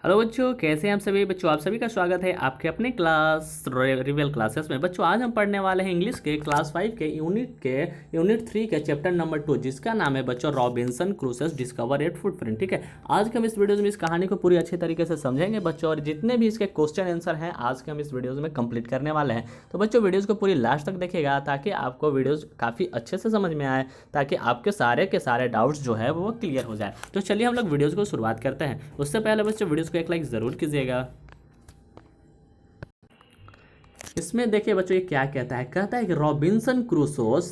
Hello बच्चों, कैसे हैं आप सभी बच्चों। आप सभी का स्वागत है आपके अपने क्लास रियल क्लासेस में। बच्चों आज हम पढ़ने वाले हैं इंग्लिश के क्लास 5 के यूनिट 3 के चैप्टर नंबर 2, जिसका नाम है बच्चों रॉबिन्सन क्रूसोस डिस्कवर एट फुटप्रिंट। ठीक है, आज के हम इस वीडियो में इस कहानी को पूरी अच्छे तरीके से समझेंगे बच्चों, और जितने भी इसके क्वेश्चन आंसर हैं आज के हम इस वीडियोज़ में कंप्लीट करने वाले हैं। तो बच्चों वीडियोज़ को पूरी लास्ट तक देखिएगा ताकि आपको वीडियोज़ काफ़ी अच्छे से समझ में आए, ताकि आपके सारे के सारे डाउट्स जो है वो क्लियर हो जाए। तो चलिए हम लोग वीडियोज़ को शुरुआत करते हैं। उससे पहले बच्चों वीडियोज़ को एक लाइक ज़रूर कीजिएगा। इसमें देखिए बच्चों ये क्या कहता है कि रॉबिन्सन क्रूसोस,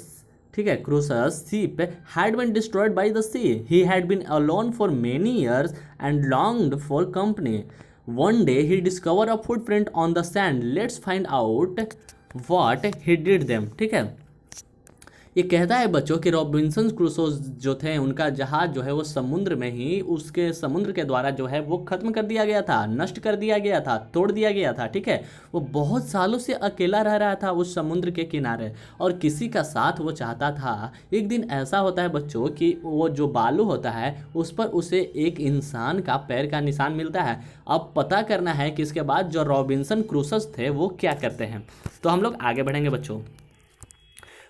ठीक है, Crusoe's ship had been destroyed by the sea. He had been alone for many years and longed for company. One day he discover a footprint on the sand. Let's find out what he did them. ठीक है, ये कहता है बच्चों कि Robinson Crusoe जो थे उनका जहाज जो है वो समुद्र में ही उसके समुद्र के द्वारा जो है वो खत्म कर दिया गया था, नष्ट कर दिया गया था, तोड़ दिया गया था। ठीक है, वो बहुत सालों से अकेला रह रहा था उस समुद्र के किनारे और किसी का साथ वो चाहता था। एक दिन ऐसा होता है बच्चों कि वो जो बालू होता है उस पर उसे एक इंसान का पैर का निशान मिलता है। अब पता करना है कि इसके बाद जो रॉबिन्सन क्रूसोस थे वो क्या करते हैं। तो हम लोग आगे बढ़ेंगे बच्चों।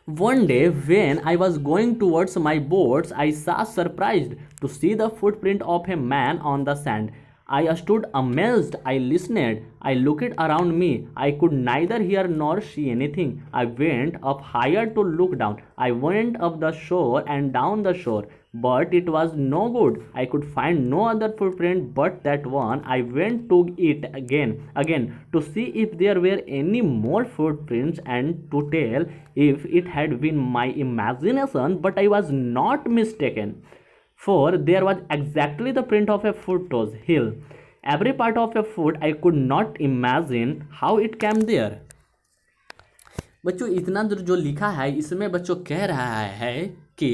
One day, when I was going towards my boats, I saw surprised to see the footprint of a man on the sand. I stood amazed. I listened. I looked around me. I could neither hear nor see anything. I went up higher to look down. I went up the shore and down the shore, but it was no good. I could find no other footprint but that one. I went to it again to see if there were any more footprints and to tell if it had been my imagination, but I was not mistaken, for there was exactly the print of a foot heel. Every part of a foot. I could not imagine how it came there. बच्चों इतना जो लिखा है इसमें बच्चों कह रहा है कि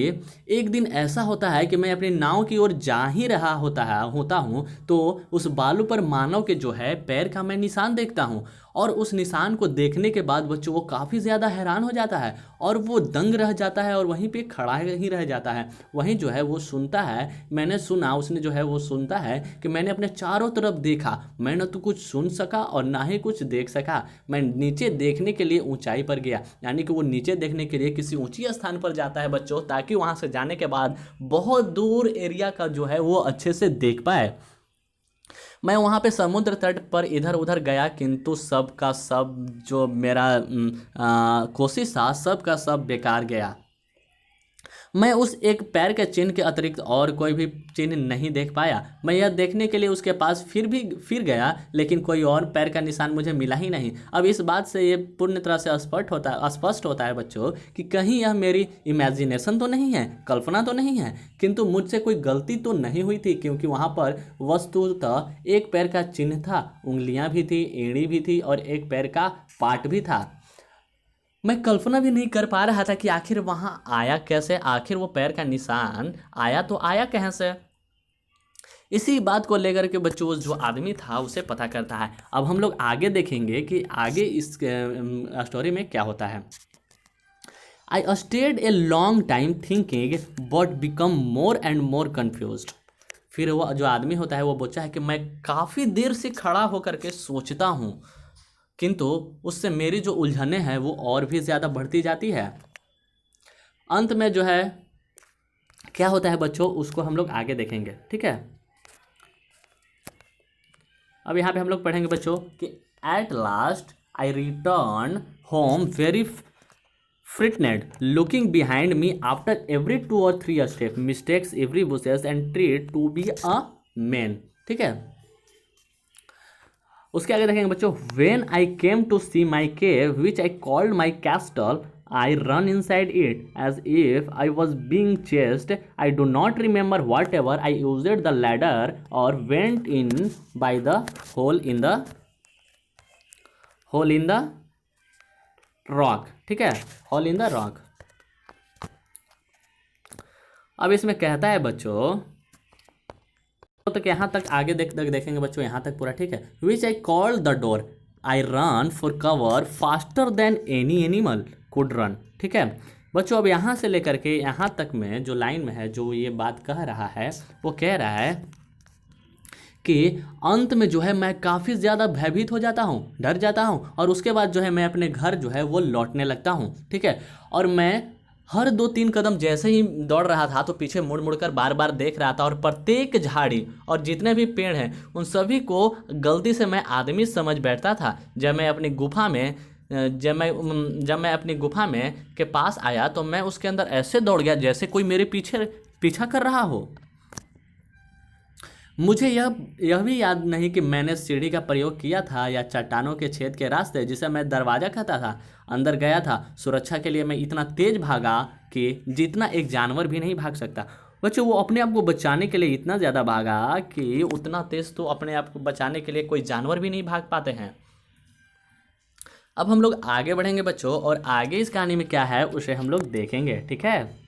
एक दिन ऐसा होता है कि मैं अपनी नाव की ओर जा ही रहा होता हूँ तो उस बालू पर मानव के जो है पैर का मैं निशान देखता हूँ, और उस निशान को देखने के बाद बच्चों वो काफ़ी ज़्यादा हैरान हो जाता है और वो दंग रह जाता है और वहीं पे खड़ा ही रह जाता है। वहीं जो है वो सुनता है, मैंने सुना, उसने जो है वो सुनता है कि मैंने अपने चारों तरफ देखा, मैं न तो कुछ सुन सका और ना ही कुछ देख सका। मैं नीचे देखने के लिए ऊंचाई पर गया, यानी कि वो नीचे देखने के लिए किसी ऊंची स्थान पर जाता है बच्चों, ताकि वहां से जाने के बाद बहुत दूर एरिया का जो है वो अच्छे से देख पाए। मैं वहाँ पे समुद्र तट पर इधर उधर गया, किंतु सब का सब जो मेरा कोशिश था सब का सब बेकार गया। मैं उस एक पैर के चिन्ह के अतिरिक्त और कोई भी चिन्ह नहीं देख पाया। मैं यह देखने के लिए उसके पास फिर गया, लेकिन कोई और पैर का निशान मुझे मिला ही नहीं। अब इस बात से ये पूर्ण तरह से स्पष्ट होता है बच्चों कि कहीं यह मेरी इमेजिनेशन तो नहीं है, कल्पना तो नहीं है, किंतु मुझसे कोई गलती तो नहीं हुई थी, क्योंकि वहाँ पर वस्तुतः एक पैर का चिन्ह था, उंगलियाँ भी थी, एड़ी भी थी और एक पैर का पार्ट भी था। मैं कल्पना भी नहीं कर पा रहा था कि आखिर वहां आया कैसे, आखिर वो पैर का निशान आया तो आया कहाँ से। इसी बात को लेकर के बच्चों जो आदमी था उसे पता करता है। अब हम लोग आगे देखेंगे कि आगे इस स्टोरी में क्या होता है। I stayed a long time thinking but become more and more confused. फिर वो जो आदमी होता है वो बोलता है कि मैं काफ़ी देर से खड़ा होकर के सोचता हूँ, किंतु उससे मेरी जो उलझनें हैं वो और भी ज़्यादा बढ़ती जाती है। अंत में जो है क्या होता है बच्चों उसको हम लोग आगे देखेंगे। ठीक है, अब यहाँ पे हम लोग पढ़ेंगे बच्चों कि at last I return home very frightened, looking behind me after every 2 or 3 step, mistakes every bushes and treat to be a man. ठीक है, उसके आगे देखेंगे बच्चों। When I came to see my cave which I called my castle, I run inside it as if I was being chased. I do not remember whatever I used the ladder or went in by the hole in the rock. ठीक है, whole in the rock. अब इसमें कहता है बच्चों तक यहाँ तक आगे देखेंगे बच्चों, यहाँ तक पूरा। ठीक है, which I call the door, I run for cover faster than any animal could run. ठीक है बच्चों, अब यहाँ से लेकर के यहाँ तक में जो लाइन में है जो ये बात कह रहा है वो कह रहा है कि अंत में जो है मैं काफ़ी ज़्यादा भयभीत हो जाता हूँ, डर जाता हूँ, और उसके बाद जो है मैं अपने घर जो है वो लौटने लगता हूँ। ठीक है, और मैं हर 2-3 कदम जैसे ही दौड़ रहा था तो पीछे मुड़ मुड़ कर बार बार देख रहा था, और प्रत्येक झाड़ी और जितने भी पेड़ हैं उन सभी को गलती से मैं आदमी समझ बैठता था। जब मैं अपनी गुफा में जब मैं अपनी गुफा में के पास आया तो मैं उसके अंदर ऐसे दौड़ गया जैसे कोई मेरे पीछे पीछा कर रहा हो। मुझे यह भी याद नहीं कि मैंने सीढ़ी का प्रयोग किया था या चट्टानों के छेद के रास्ते जिसे मैं दरवाज़ा कहता था अंदर गया था। सुरक्षा के लिए मैं इतना तेज भागा कि जितना एक जानवर भी नहीं भाग सकता। बच्चों, वो अपने आप को बचाने के लिए इतना ज़्यादा भागा कि उतना तेज तो अपने आप को बचाने के लिए कोई जानवर भी नहीं भाग पाते हैं। अब हम लोग आगे बढ़ेंगे बच्चों, और आगे इस कहानी में क्या है उसे हम लोग देखेंगे। ठीक है।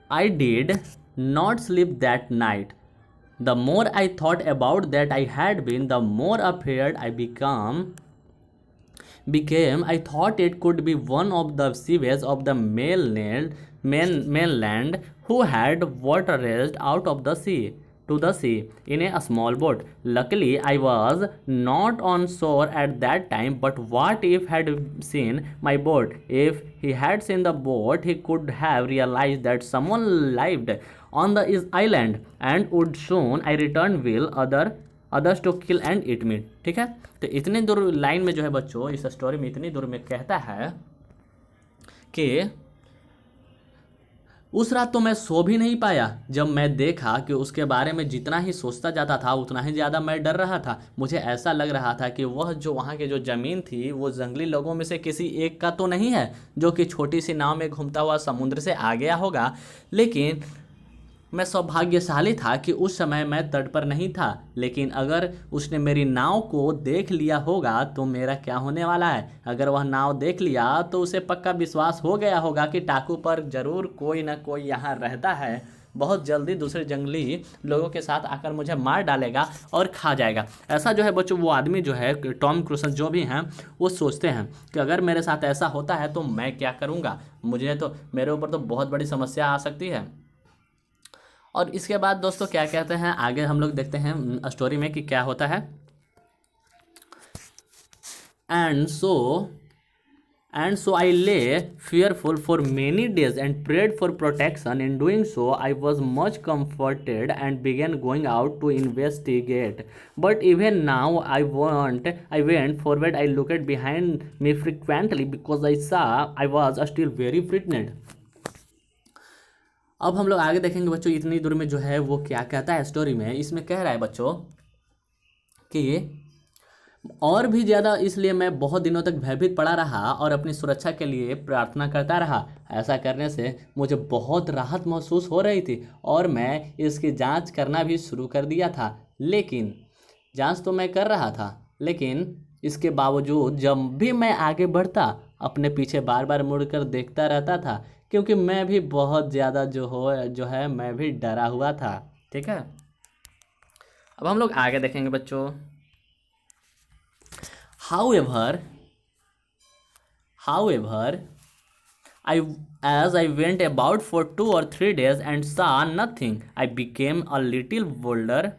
I did not sleep that night. The more I thought about that I had been, the more afraid I became. I thought it could be one of the sieves of the mainland who had water raised out of the sea to the sea in a small boat. Luckily, I was not on shore at that time. But what if had seen my boat? If he had seen the boat, he could have realized that someone lived on the island and would soon I return will others to kill and eat meat. ठीक है, तो इतने दूर line में जो है बच्चों इस स्टोरी में इतनी दूर में कहता है कि उस रात तो मैं सो भी नहीं पाया जब मैं देखा कि उसके बारे में जितना ही सोचता जाता था उतना ही ज़्यादा मैं डर रहा था। मुझे ऐसा लग रहा था कि वह जो वहाँ की जो ज़मीन थी वो जंगली लोगों में से किसी एक का तो नहीं है जो कि छोटी सी नाव में घूमता हुआ समुद्र से आ गया होगा। लेकिन मैं सौभाग्यशाली था कि उस समय मैं तट पर नहीं था। लेकिन अगर उसने मेरी नाव को देख लिया होगा तो मेरा क्या होने वाला है? अगर वह नाव देख लिया तो उसे पक्का विश्वास हो गया होगा कि टापू पर ज़रूर कोई ना कोई यहाँ रहता है, बहुत जल्दी दूसरे जंगली लोगों के साथ आकर मुझे मार डालेगा और खा जाएगा। ऐसा जो है बच्चों वो आदमी जो है टॉम क्रूज जो भी हैं वो सोचते हैं कि अगर मेरे साथ ऐसा होता है तो मैं क्या करूँगा, मुझे तो मेरे ऊपर तो बहुत बड़ी समस्या आ सकती है। और इसके बाद दोस्तों क्या कहते हैं आगे हम लोग देखते हैं स्टोरी में कि क्या होता है। एंड सो आई ले fearful for many days and prayed for protection. In doing so, I was much comforted and began going out to investigate. But even now, I went forward. I looked behind me frequently because I saw I was still very frightened. अब हम लोग आगे देखेंगे बच्चों इतनी दूर में जो है वो क्या कहता है स्टोरी में। इसमें कह रहा है बच्चों कि और भी ज़्यादा इसलिए मैं बहुत दिनों तक भयभीत पड़ा रहा और अपनी सुरक्षा के लिए प्रार्थना करता रहा। ऐसा करने से मुझे बहुत राहत महसूस हो रही थी और मैं इसकी जांच करना भी शुरू कर दिया था। लेकिन जांच तो मैं कर रहा था, लेकिन इसके बावजूद जब भी मैं आगे बढ़ता अपने पीछे बार बार मुड़कर देखता रहता था, क्योंकि मैं भी बहुत ज़्यादा जो है मैं भी डरा हुआ था। ठीक है, अब हम लोग आगे देखेंगे बच्चों। However, as I went about for 2 or 3 days and saw nothing, I became a little bolder.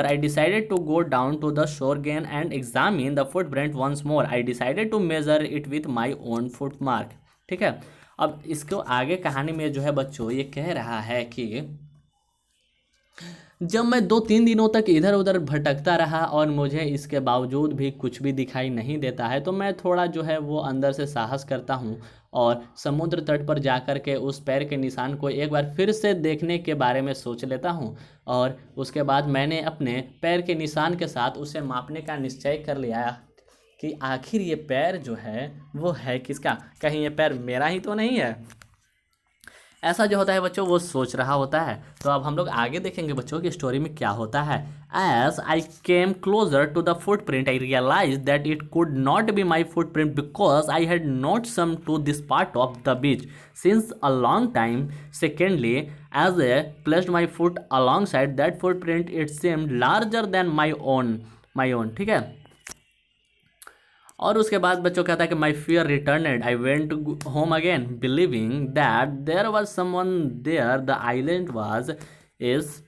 I decided to go down to the shore again and examine the footprint once more. I decided to measure it with my own footmark. ठीक है, अब इसको आगे कहानी में जो है बच्चों ये कह रहा है कि जब मैं 2-3 दिनों तक इधर उधर भटकता रहा और मुझे इसके बावजूद भी कुछ भी दिखाई नहीं देता है, तो मैं थोड़ा जो है वो अंदर से साहस करता हूँ और समुद्र तट पर जाकर के उस पैर के निशान को एक बार फिर से देखने के बारे में सोच लेता हूँ। और उसके बाद मैंने अपने पैर के निशान के साथ उसे मापने का निश्चय कर लिया कि आखिर ये पैर जो है वो है किसका, कहीं ये पैर मेरा ही तो नहीं है। ऐसा जो होता है बच्चों वो सोच रहा होता है। तो अब हम लोग आगे देखेंगे बच्चों की स्टोरी में क्या होता है। As I came closer to the footprint, I realized that it could not be my footprint because I had not swum to this part of the beach since a long time. Secondly, as I placed my foot alongside that footprint, it seemed larger than my own. ठीक है, और उसके बाद बच्चों कहता है कि my fear return I went home again believing that there was someone there the island was is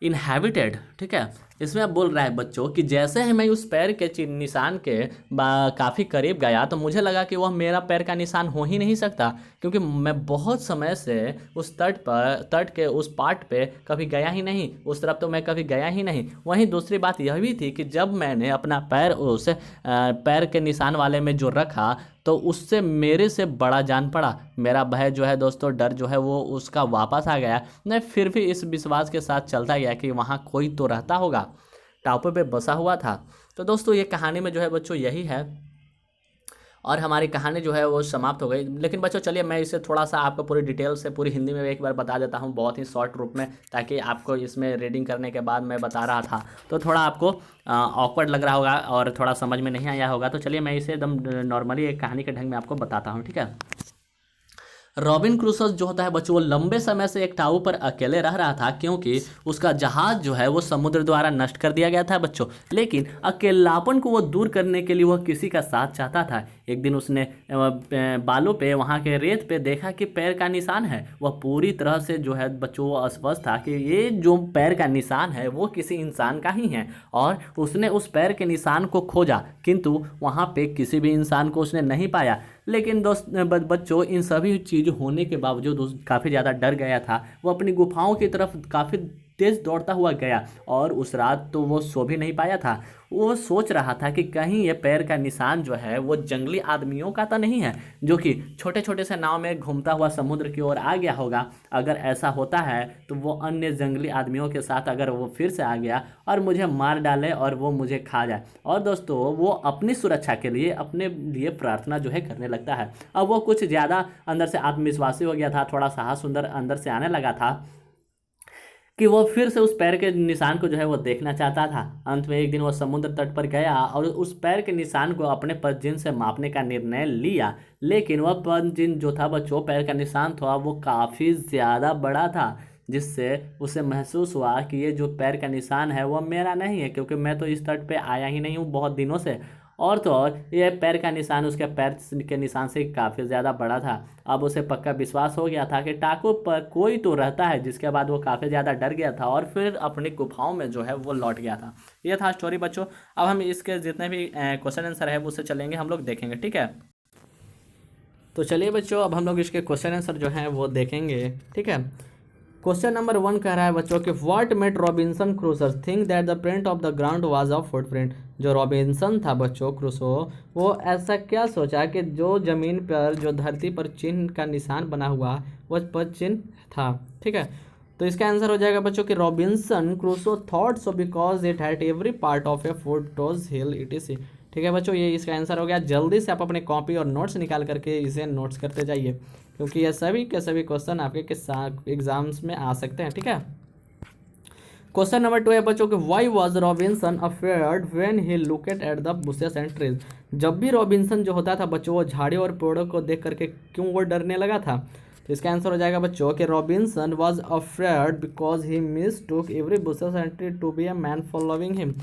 inhabited. ठीक है, इसमें अब बोल रहा है बच्चों कि जैसे ही मैं उस पैर के निशान के काफ़ी करीब गया तो मुझे लगा कि वह मेरा पैर का निशान हो ही नहीं सकता, क्योंकि मैं बहुत समय से उस तट के उस पार्ट पे कभी गया ही नहीं, उस तरफ तो मैं कभी गया ही नहीं। वहीं दूसरी बात यह भी थी कि जब मैंने अपना पैर उस पैर के निशान वाले में जो रखा तो उससे मेरे से बड़ा जान पड़ा। मेरा भय जो है दोस्तों, डर जो है वो उसका वापस आ गया। मैं फिर भी इस विश्वास के साथ चलता गया कि वहाँ कोई तो रहता होगा, टापू पे बसा हुआ था। तो दोस्तों ये कहानी में जो है बच्चों यही है, और हमारी कहानी जो है वो समाप्त हो गई। लेकिन बच्चों चलिए मैं इसे थोड़ा सा आपको पूरी डिटेल से पूरी हिंदी में एक बार बता देता हूँ, बहुत ही शॉर्ट रूप में, ताकि आपको इसमें रीडिंग करने के बाद मैं बता रहा था तो थोड़ा आपको ऑकवर्ड लग रहा होगा और थोड़ा समझ में नहीं आया होगा। तो चलिए मैं इसे एकदम नॉर्मली एक कहानी के ढंग में आपको बताता हूँ। ठीक है, रॉबिन क्रूसो जो होता है बच्चों, वो लंबे समय से एक टापू पर अकेले रह रहा था, क्योंकि उसका जहाज जो है वो समुद्र द्वारा नष्ट कर दिया गया था बच्चों। लेकिन अकेलापन को वो दूर करने के लिए वह किसी का साथ चाहता था। एक दिन उसने बालों पे, वहाँ के रेत पे देखा कि पैर का निशान है। वह पूरी तरह से जो है बच्चों वो स्पष्ट था कि ये जो पैर का निशान है वो किसी इंसान का ही है, और उसने उस पैर के निशान को खोजा, किंतु वहाँ पे किसी भी इंसान को उसने नहीं पाया। लेकिन बच्चों इन सभी चीज़ होने के बावजूद काफ़ी ज़्यादा डर गया था। वो अपनी गुफाओं की तरफ काफ़ी तेज दौड़ता हुआ गया, और उस रात तो वो सो भी नहीं पाया था। वो सोच रहा था कि कहीं ये पैर का निशान जो है वो जंगली आदमियों का तो नहीं है, जो कि छोटे छोटे से नाव में घूमता हुआ समुद्र की ओर आ गया होगा। अगर ऐसा होता है तो वो अन्य जंगली आदमियों के साथ अगर वो फिर से आ गया और मुझे मार डाले और वो मुझे खा जाए। और दोस्तों वो अपनी सुरक्षा के लिए अपने लिए प्रार्थना जो है करने लगता है। अब वो कुछ ज़्यादा अंदर से आत्मविश्वासी हो गया था, थोड़ा साहस सुंदर अंदर से आने लगा था कि वो फिर से उस पैर के निशान को जो है वो देखना चाहता था। अंत में एक दिन वो समुद्र तट पर गया और उस पैर के निशान को अपने पदचिन्ह से मापने का निर्णय लिया। लेकिन वह पदचिन्ह जो था बच्चों, पैर का निशान था, वो काफ़ी ज़्यादा बड़ा था, जिससे उसे महसूस हुआ कि ये जो पैर का निशान है वो मेरा नहीं है, क्योंकि मैं तो इस तट पे आया ही नहीं हूँ बहुत दिनों से। और तो और ये पैर का निशान उसके पैर के निशान से काफ़ी ज़्यादा बड़ा था। अब उसे पक्का विश्वास हो गया था कि टापू पर कोई तो रहता है, जिसके बाद वो काफ़ी ज़्यादा डर गया था और फिर अपनी गुफाओं में जो है वो लौट गया था। ये था स्टोरी बच्चों। अब हम इसके जितने भी क्वेश्चन आंसर है उससे चलेंगे, हम लोग देखेंगे। ठीक है, तो चलिए बच्चों अब हम लोग इसके क्वेश्चन आंसर जो हैं वो देखेंगे। ठीक है, क्वेश्चन नंबर 1 कह रहा है बच्चों कि what made Robinson Crusoe think that the print of the ground was a footprint. जो रॉबिन्सन था बच्चों क्रूसो, वो ऐसा क्या सोचा कि जो ज़मीन पर, जो धरती पर चिन्ह का निशान बना हुआ वह पद चिन्ह था। ठीक है, तो इसका आंसर हो जाएगा बच्चों कि Robinson Crusoe thought so because it had every part of a photos hill it is. ठीक है बच्चों, ये इसका आंसर हो गया। जल्दी से आप अपने कॉपी और नोट्स निकाल करके इसे नोट्स करते जाइए, क्योंकि ये सभी के सभी क्वेश्चन आपके एग्जाम्स में आ सकते हैं। ठीक है, क्वेश्चन नंबर 2 है बच्चों कि why was Robinson afraid when he looked at the bushes and trees. जब भी रॉबिन्सन जो होता था बच्चों, वो झाड़ी और पेड़ों को देख करके क्यों वो डरने लगा था। तो इसका आंसर हो जाएगा बच्चों कि Robinson was afraid because he mistook every bushes and tree to be a man following him.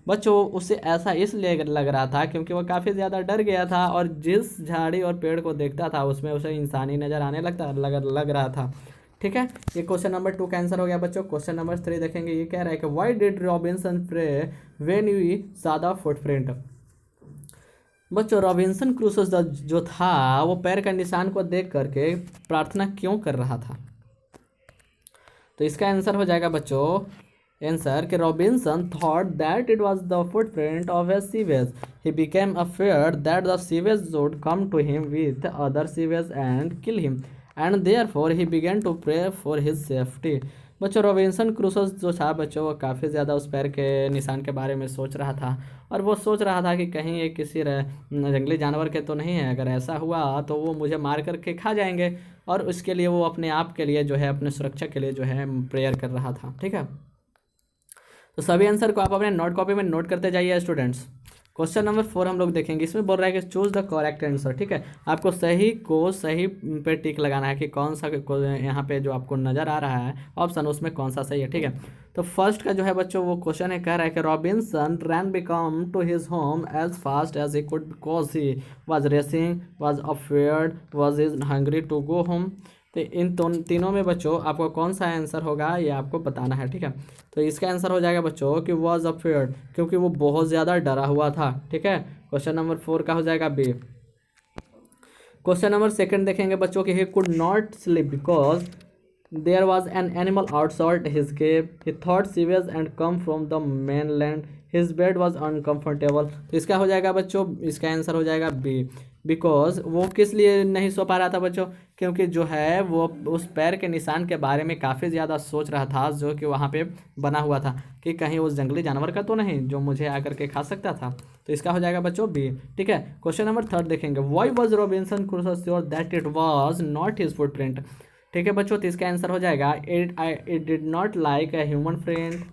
बच्चों उसे ऐसा इसलिए लग रहा था क्योंकि वो काफ़ी ज़्यादा डर गया था, और जिस झाड़ी और पेड़ को देखता था उसमें उसे इंसानी नज़र आने लग रहा था। ठीक है, ये क्वेश्चन नंबर 2 का आंसर हो गया बच्चों। क्वेश्चन नंबर 3 देखेंगे। ये कह रहा है कि why did Robinson pray when you saw the footprint. बच्चों रॉबिन्सन क्रूसो जो था वो पैर का निशान को देख करके प्रार्थना क्यों कर रहा था। तो इसका आंसर हो जाएगा बच्चों, आंसर कि Robinson thought that it was the footprint of a savage. He became afraid that the savage would come to him with other savage and kill him, and therefore he began to pray for his safety. बच्चों Robinson Crusoe जो था बच्चों, वो काफ़ी ज़्यादा उस पैर के निशान के बारे में सोच रहा था, और वो सोच रहा था कि कहीं ये किसी जंगली जानवर के तो नहीं है। अगर ऐसा हुआ तो वो मुझे मार करके खा जाएंगे, और उसके लिए वो अपने आप के लिए जो है, अपने सुरक्षा के लिए जो है प्रेयर कर रहा था। ठीक है, तो सभी आंसर को आप अपने नोट कॉपी में नोट करते जाइए स्टूडेंट्स। क्वेश्चन नंबर 4 हम लोग देखेंगे। इसमें बोल रहा है कि चूज द करेक्ट आंसर, ठीक है। आपको सही को सही पे टिक लगाना है कि कौन सा यहाँ पे जो आपको नज़र आ रहा है ऑप्शन उसमें कौन सा सही है, ठीक है। तो फर्स्ट का जो है बच्चों वो क्वेश्चन है, कह रहा है कि Robinson ran become to his home as fast as he could because he was racing, was afraid, was is hungry to go home. तो इन तीनों में बच्चों आपको कौन सा आंसर होगा ये आपको बताना है, ठीक है। तो इसका आंसर हो जाएगा बच्चों कि वॉज अफेयर्ड, क्योंकि वो बहुत ज़्यादा डरा हुआ था, ठीक है। क्वेश्चन नंबर 4 का हो जाएगा बी। क्वेश्चन नंबर 2 देखेंगे बच्चों कि he could not sleep because there was an animal outside his cave, he thought savages and come from the mainland, his bed was uncomfortable. तो इसका हो जाएगा बच्चों, इसका आंसर हो जाएगा बी। बिकॉज वो किस लिए नहीं सो पा रहा था बच्चों, क्योंकि जो है वो उस पैर के निशान के बारे में काफ़ी ज़्यादा सोच रहा था जो कि वहाँ पे बना हुआ था, कि कहीं उस जंगली जानवर का तो नहीं जो मुझे आकर के खा सकता था। तो इसका हो जाएगा बच्चों बी, ठीक है। क्वेश्चन नंबर 3 देखेंगे। Why was Robinson Crusoe sure that it was not his footprint, ठीक है बच्चों। तो इसका आंसर हो जाएगा it did not like a human friend,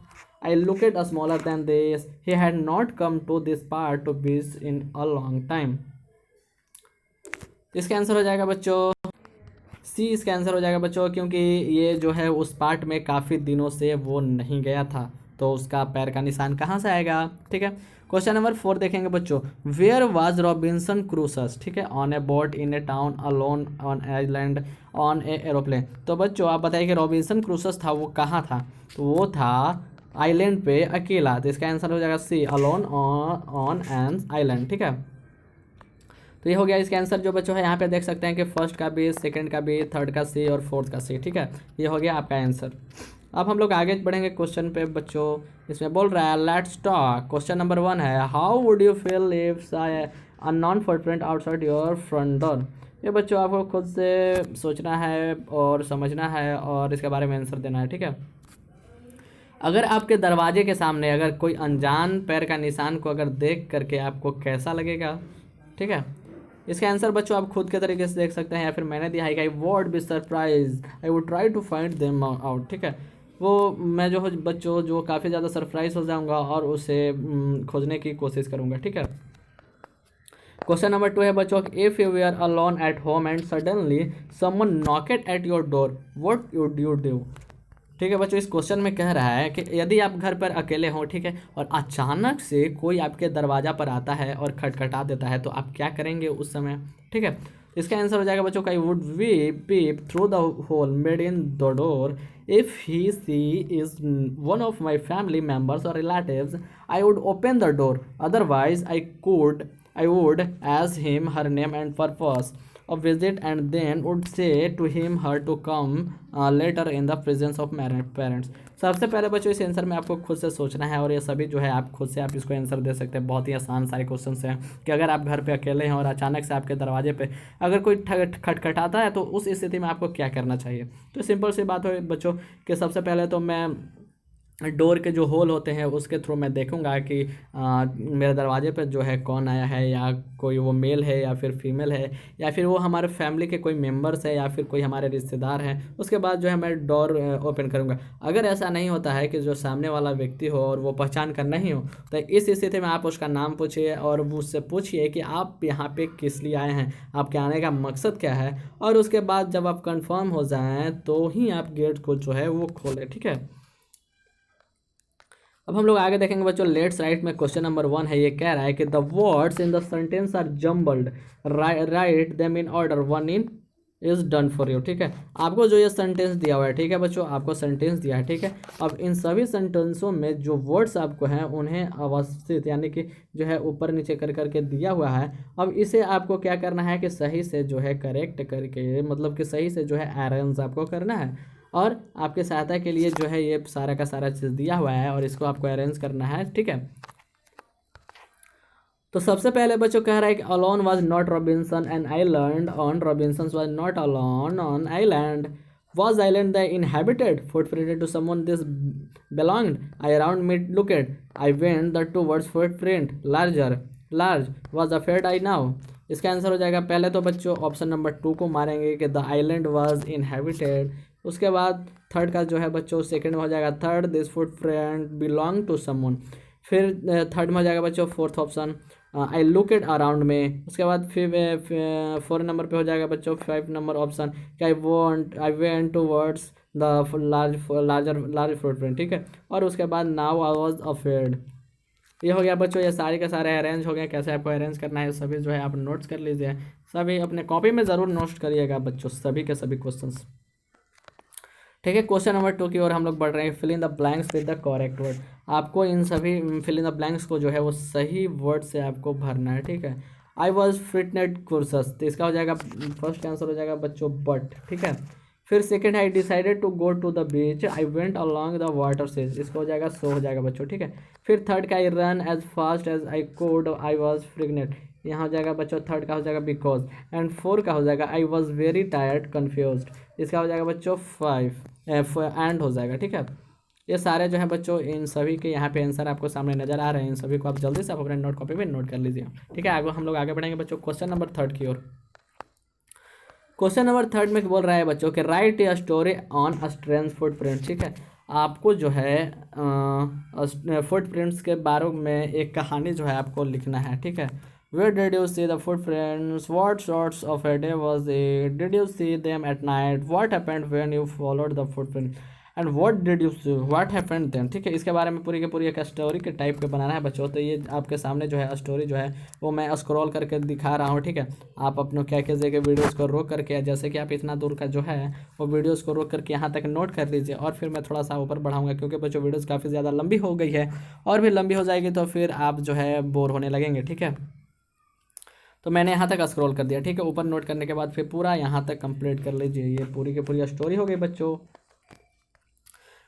I looked smaller than this, he had not come to this part to beach in a long time। इसका answer हो जाएगा बच्चों सी। इसका आंसर हो जाएगा बच्चों क्योंकि ये जो है उस पार्ट में काफ़ी दिनों से वो नहीं गया था, तो उसका पैर का निशान कहाँ से आएगा, ठीक है। क्वेश्चन नंबर 4 देखेंगे बच्चों। वेयर वाज रॉबिन्सन क्रूसस, ठीक है, on A boat, in A town, alone, on island, on A aeroplane. तो बच्चों आप बताइए कि रॉबिन्सन क्रूसस था वो कहाँ था, तो वो था आइलैंड पे अकेला। तो इसका आंसर हो जाएगा सी, अलोन ऑन एन आइलैंड, ठीक है। तो ये हो गया इसका आंसर जो बच्चों है। यहाँ पे देख सकते हैं कि फर्स्ट का बी, सेकंड का बी, थर्ड का सी और फोर्थ का सी, ठीक है। ये हो गया आपका आंसर। अब हम लोग आगे बढ़ेंगे क्वेश्चन पे बच्चों। इसमें बोल रहा है लेट्स टॉक। क्वेश्चन नंबर 1 है how would you feel if a non footprint outside your front door. ये बच्चों आपको खुद से सोचना है और समझना है और इसके बारे में आंसर देना है, ठीक है। अगर आपके दरवाजे के सामने अगर कोई अनजान पैर का निशान को अगर देख करके आपको कैसा लगेगा, ठीक है। इसका आंसर बच्चों आप खुद के तरीके से देख सकते हैं या फिर मैंने दिया है कि I would be surprise, I would try to find them out, ठीक है। वो मैं जो बच्चों जो काफ़ी ज़्यादा सरप्राइज हो जाऊंगा और उसे खोजने की कोशिश करूंगा, ठीक है। क्वेश्चन नंबर 2 है बच्चों, if you are alone at home and suddenly someone knocked at your door what would you do, ठीक है बच्चों। इस क्वेश्चन में कह रहा है कि यदि आप घर पर अकेले हों, ठीक है, और अचानक से कोई आपके दरवाज़ा पर आता है और खटखटा देता है तो आप क्या करेंगे उस समय, ठीक है। इसका आंसर हो जाएगा बच्चों का I would we peep through the hole made in the door if he see is one of my family members or relatives I would open the door, otherwise I would ask him her name and purpose of visit and then would say to him her to come later in the presence of parents। सबसे पहले बच्चों इस answer में आपको खुद से सोचना है और ये सभी जो है आप खुद से आप इसको आंसर दे सकते हैं। बहुत ही आसान सारे क्वेश्चन हैं कि अगर आप घर पे अकेले हैं और अचानक से आपके दरवाजे पे अगर कोई खटखटाता है तो उस स्थिति में आपको क्या करना चाहिए। तो सिंपल सी बात है बच्चों कि सबसे पहले तो मैं डोर के जो होल होते हैं उसके थ्रू मैं देखूंगा कि मेरे दरवाजे पर जो है कौन आया है, या कोई वो मेल है या फिर फीमेल है या फिर वो हमारे फैमिली के कोई मेंबर्स है या फिर कोई हमारे रिश्तेदार हैं। उसके बाद जो है मैं डोर ओपन करूंगा। अगर ऐसा नहीं होता है कि जो सामने वाला व्यक्ति हो और वो पहचान कर नहीं हो तो इस स्थिति में आप उसका नाम पूछिए और उससे पूछिए कि आप यहाँ पे किस लिए आए हैं, आपके आने का मकसद क्या है, और उसके बाद जब आप कंफर्म हो जाएं तो ही आप गेट को जो है वो खोलें, ठीक है। अब हम लोग आगे देखेंगे बच्चों। लेट्स राइट में क्वेश्चन नंबर 1 है, ये कह रहा है कि the words in the sentence are jumbled, write them in order, one in is done for you, ठीक है। आपको जो ये सेंटेंस दिया हुआ है, ठीक है बच्चों, आपको सेंटेंस दिया है, ठीक है। अब इन सभी सेंटेंसों में जो वर्ड्स आपको हैं उन्हें अवस्थित यानी कि जो है ऊपर नीचे कर करके दिया हुआ है। अब इसे आपको क्या करना है कि सही से जो है करेक्ट करके, मतलब कि सही से जो है अरेंज आपको करना है। और आपके सहायता के लिए जो है ये सारा का सारा चीज़ दिया हुआ है और इसको आपको अरेंज करना है, ठीक है। तो सबसे पहले बच्चों कह रहा है कि alone was not Robinson an island on Robinson was not alone on island was island the inhabited footprint to someone this belonged I around me looked I went the two words footprint large was afraid I now। इसका answer हो जाएगा पहले तो बच्चों option number 2 को मारेंगे कि the island was inhabited. उसके बाद थर्ड का जो है बच्चों सेकंड में हो जाएगा third this footprint belong to someone, फिर थर्ड में हो जाएगा बच्चों fourth option I look it around में। उसके बाद फिर 4 नंबर पे हो जाएगा बच्चों 5 नंबर ऑप्शन कि I went to words the large footprint, ठीक है। और उसके बाद नाउ आई वॉज अफेयर्ड। ये हो गया बच्चों, ये सारे के सारे अरेंज हो गए। कैसे आपको अरेंज करना है सभी जो है आप नोट्स कर लीजिए, सभी अपने कॉपी में ज़रूर नोट्स करिएगा बच्चों, सभी के सभी क्वेश्चंस, ठीक है। क्वेश्चन नंबर 2 की ओर हम लोग बढ़ रहे हैं। Fill in the blanks with the correct word. आपको इन सभी फिल इन द ब्लैंक्स को जो है वो सही वर्ड से आपको भरना है, ठीक है। आई वॉज फिटनेट कोर्सस, तो इसका हो जाएगा फर्स्ट आंसर हो जाएगा बच्चों बट, ठीक है। फिर second, I decided to go to the beach, I went along the water edge, इसका हो जाएगा सो हो जाएगा बच्चों, ठीक है। फिर थर्ड का, I run as fast as I could, I was pregnant, यहाँ हो जाएगा बच्चों थर्ड का हो जाएगा बिकॉज। एंड फोर का हो जाएगा I was very tired confused, इसका हो जाएगा बच्चों 5 एंड हो जाएगा, ठीक है। ये सारे जो है बच्चों इन सभी के यहाँ पे आंसर आपको सामने नजर आ रहे हैं, इन सभी को आप जल्दी से आप अपने नोट कॉपी में नोट कर लीजिए, ठीक है। आगे हम लोग आगे बढ़ेंगे बच्चों क्वेश्चन नंबर 3 की ओर। क्वेश्चन नंबर 3 में बोल रहा है बच्चों कि right a story on a strange footprint, ठीक है। आपको जो है फुटप्रिंट्स के बारे में एक कहानी जो है आपको लिखना है, ठीक है। Where did you see the footprints? What sorts of a day was it? Did you see them at night? What happened when you followed the footprint? And what did you see? What happened then? ठीक है, इसके बारे में पूरी की पूरी एक story के टाइप के बनाना है बच्चों। तो ये आपके सामने जो है स्टोरी जो है वो मैं स्क्रॉल करके दिखा रहा हूँ, ठीक है। आप अपनों क्या कीजिएगा वीडियोज़ को रोक करके, जैसे कि आप इतना दूर का जो है वो वीडियोज़ को रोक करके यहाँ तक नोट कर लीजिए, और फिर मैं थोड़ा सा ऊपर बढ़ाऊँगा क्योंकि बच्चों वीडियोज़ काफ़ी ज़्यादा लंबी हो गई है, और भी लंबी हो जाएगी तो फिर आप जो है बोर होने लगेंगे, ठीक है। तो मैंने यहाँ तक स्क्रॉल कर दिया, ठीक है। ऊपर नोट करने के बाद फिर पूरा यहाँ तक कंप्लीट कर लीजिए। ये पूरी की पूरी स्टोरी हो गई बच्चों,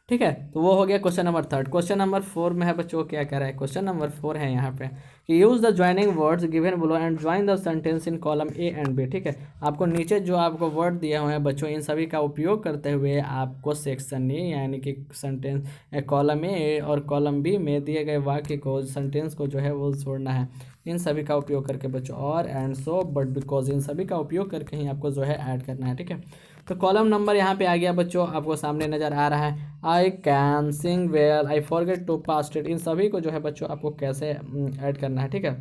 ठीक है। तो वो हो गया क्वेश्चन नंबर 3। क्वेश्चन नंबर 4 में है बच्चों क्या कह रहा है, क्वेश्चन नंबर 4 है यहाँ पे कि use the joining words given below and join the sentence in column A and B, ठीक है। आपको नीचे जो आपको वर्ड दिए हुए हैं बच्चों इन सभी का उपयोग करते हुए आपको सेक्शन ए यानी कि सेंटेंस कॉलम ए और कॉलम बी में दिए गए वाक्य को सेंटेंस को जो है वो जोड़ना है इन सभी का उपयोग करके बच्चों, और and so but because in सभी का उपयोग करके ही आपको जो है ऐड करना है, ठीक है। तो कॉलम नंबर यहाँ पे आ गया बच्चों, आपको सामने नज़र आ रहा है। I can sing well, I forget to past it, इन सभी को जो है बच्चों आपको कैसे ऐड करना है, ठीक है।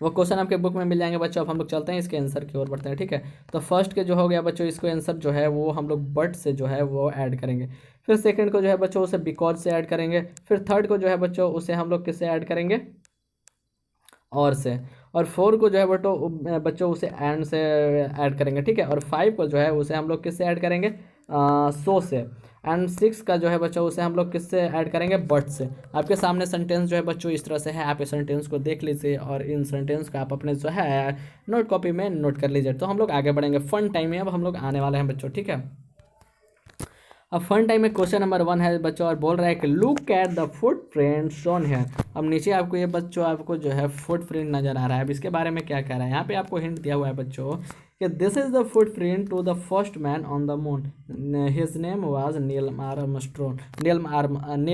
वो क्वेश्चन आपके बुक में मिल जाएंगे बच्चों। अब हम लोग चलते हैं इसके आंसर की ओर बढ़ते हैं, ठीक है। तो फर्स्ट के जो हो गया बच्चों इसको आंसर जो है वो हम लोग बट से जो है वो ऐड करेंगे। फिर सेकंड को जो है बच्चों उसे बिकॉज से ऐड करेंगे। फिर थर्ड को जो है बच्चों उसे हम लोग किससे ऐड करेंगे, और से। और 4 को जो है बच्चों उसे एंड से ऐड करेंगे, ठीक है। और 5 को जो है उसे हम लोग किससे ऐड करेंगे, सो से। एंड 6 का जो है बच्चों उसे हम लोग किससे ऐड करेंगे, बट से। आपके सामने सेंटेंस जो है बच्चों इस तरह से है, आप इस सेंटेंस को देख लीजिए और इन सेंटेंस को आप अपने जो है नोट कॉपी में नोट कर लीजिए। तो हम लोग आगे बढ़ेंगे, फन टाइम में अब हम लोग आने वाले हैं बच्चों, ठीक है। अब फन टाइम में क्वेश्चन नंबर 1 है बच्चों और बोल रहा है कि look at the footprint shown है। अब नीचे आपको ये बच्चों आपको जो है फुटप्रिंट नजर आ रहा है। अब इसके बारे में क्या कह रहा है, यहाँ पे आपको हिंट दिया हुआ है बच्चों कि this is the footprint to the first man on the moon, his name was Neil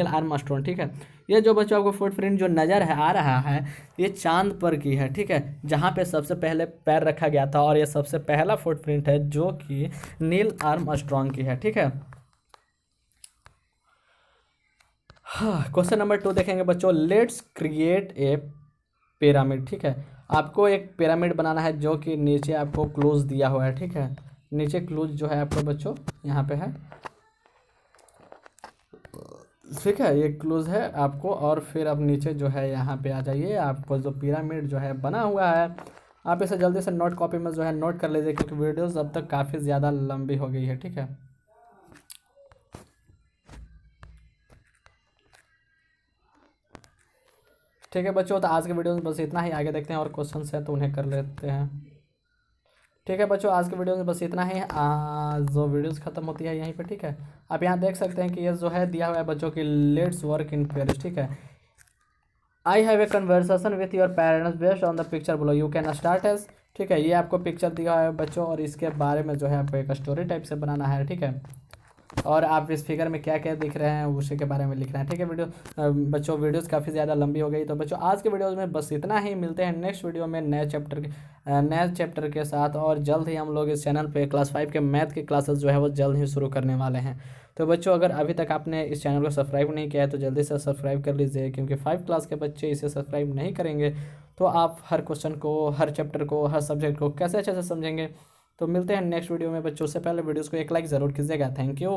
Armstrong, ठीक है। ये जो बच्चों आपको फुटप्रिंट जो नज़र है आ रहा है ये चांद पर की है, ठीक है, जहाँ पे सबसे पहले पैर रखा गया था, और ये सबसे पहला फुटप्रिंट है जो कि नील आर्मस्ट्रॉन्ग की है, ठीक है। हाँ, क्वेश्चन नंबर 2 देखेंगे बच्चों। लेट्स क्रिएट ए पिरामिड, ठीक है। आपको एक पिरामिड बनाना है जो कि नीचे आपको क्लूज दिया हुआ है, ठीक है। नीचे क्लूज जो है आपको बच्चों यहाँ पे है, ठीक है, ये क्लूज है आपको। और फिर अब नीचे जो है यहाँ पे आ जाइए, आपको जो पिरामिड जो है बना हुआ है आप इसे जल्दी से नोट कॉपी में जो है नोट कर लीजिए क्योंकि वीडियोस अब तक काफ़ी ज़्यादा लंबी हो गई है, ठीक है। ठीक है बच्चों, तो आज के वीडियो में बस इतना ही। आगे देखते हैं और क्वेश्चन है तो उन्हें कर लेते हैं, ठीक है बच्चों। आज के वीडियो में बस इतना ही। जो वीडियोस खत्म होती है यहीं पे, ठीक है। आप यहाँ देख सकते हैं कि ये जो है दिया हुआ है बच्चों की लेट्स वर्क इन पेयर्स, ठीक है। I have a conversation with your parents based on the picture below, you can start as, ठीक है। ये आपको पिक्चर दिया हुआ है बच्चों और इसके बारे में जो है आपको एक स्टोरी टाइप से बनाना है, ठीक है। और आप इस फिगर में क्या क्या दिख रहे हैं उसी के बारे में लिखना है, ठीक है। बच्चों वीडियोस काफ़ी ज़्यादा लंबी हो गई, तो बच्चों आज के वीडियोस में बस इतना ही। मिलते हैं नेक्स्ट वीडियो में नए चैप्टर के साथ, और जल्द ही हम लोग इस चैनल पे क्लास 5 के मैथ के क्लासेस जो है वो जल्द ही शुरू करने वाले हैं। तो बच्चों अगर अभी तक आपने इस चैनल को सब्सक्राइब नहीं किया है तो जल्दी से सब्सक्राइब कर लीजिए, क्योंकि 5 क्लास के बच्चे इसे सब्सक्राइब नहीं करेंगे तो आप हर क्वेश्चन को, हर चैप्टर को, हर सब्जेक्ट को कैसे अच्छे से समझेंगे। तो मिलते हैं नेक्स्ट वीडियो में बच्चों। से पहले वीडियोस को एक लाइक ज़रूर कीजिएगा। Thank you.